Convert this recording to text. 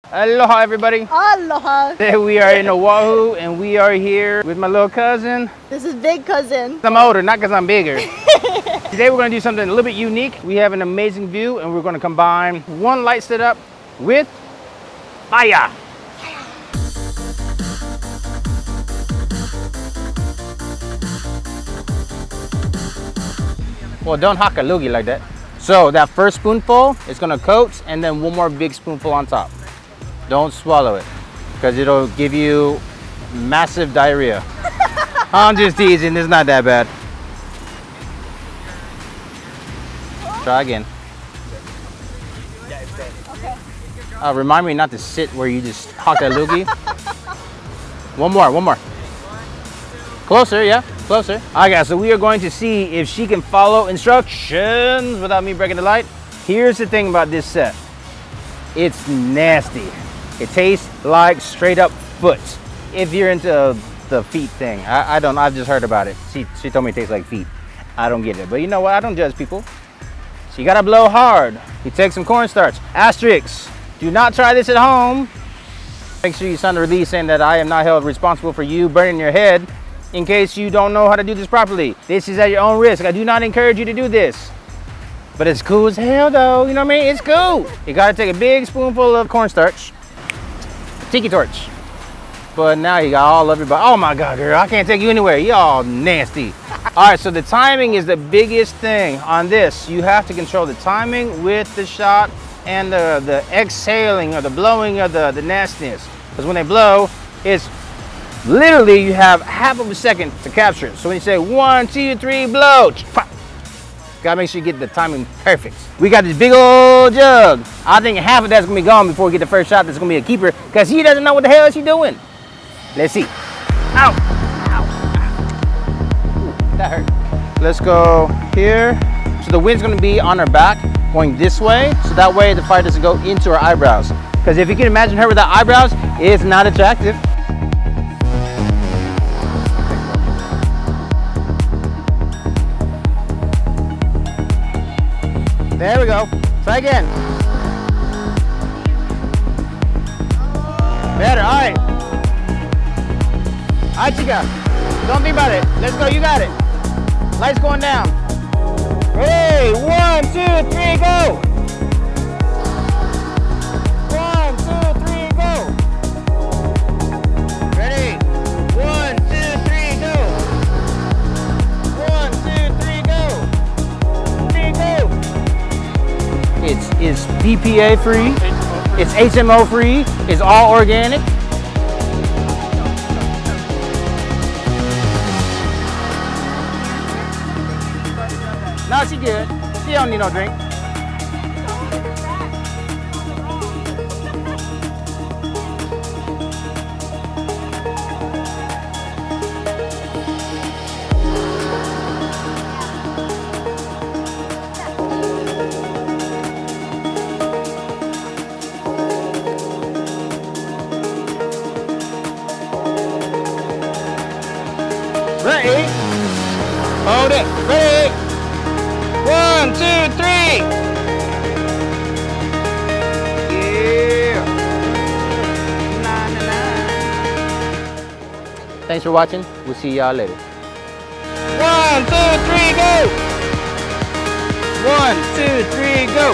Aloha, everybody. Aloha. Today we are in Oahu, and we are here with my little cousin. This is big cousin. I'm older, not because I'm bigger. Today we're going to do something a little bit unique. We have an amazing view, and we're going to combine one light setup with fire. Well, don't hock a loogie like that. So that first spoonful is going to coat, and then one more big spoonful on top. Don't swallow it, because it'll give you massive diarrhea. I'm just teasing, it's not that bad. Try again. Okay. Remind me not to sit where you just hock that loogie. One more. Closer, yeah, closer. All right, guys, so we are going to see if she can follow instructions without me breaking the light. Here's the thing about this set. It's nasty. It tastes like straight up foot. If you're into the feet thing, I don't, I've just heard about it. She told me it tastes like feet. I don't get it, but you know what? I don't judge people. So you gotta blow hard. You take some cornstarch. Asterisk, do not try this at home. Make sure you sign the release saying that I am not held responsible for you burning your head in case you don't know how to do this properly. This is at your own risk. I do not encourage you to do this. But it's cool as hell though, you know what I mean? It's cool. You gotta take a big spoonful of cornstarch. Tiki torch. But now you got all of your body. Oh my God, girl, I can't take you anywhere. You all nasty. All right, so the timing is the biggest thing on this. You have to control the timing with the shot and the exhaling or the blowing of the nastiness. Because when they blow, it's literally you have half of a second to capture it. So when you say 1, 2, 3, blow. Gotta make sure you get the timing perfect. We got this big old jug. I think half of that's gonna be gone before we get the first shot. That's gonna be a keeper because he doesn't know what the hell is he doing. Let's see. Ow. Ooh, that hurt. Let's go here. So the wind's gonna be on her back, going this way. So that way the fire doesn't go into her eyebrows. Because if you can imagine her without eyebrows, it's not attractive. There we go. Try again. Better. All right. All right, chica. Don't think about it. Let's go. You got it. Lights going down. Hey, 1, 2, 3, go. 1, 2, 3, go. Ready? 1, 2, 3, go. 1, 2, 3, go. 3, go. It's BPA free, it's HMO free, it's all organic. No, she good. She don't need no drink. Ready? Hold it. Ready? 1, 2, 3. Yeah. Nah, nah, nah. Thanks for watching. We'll see y'all later. 1, 2, 3, go. 1, 2, 3, go.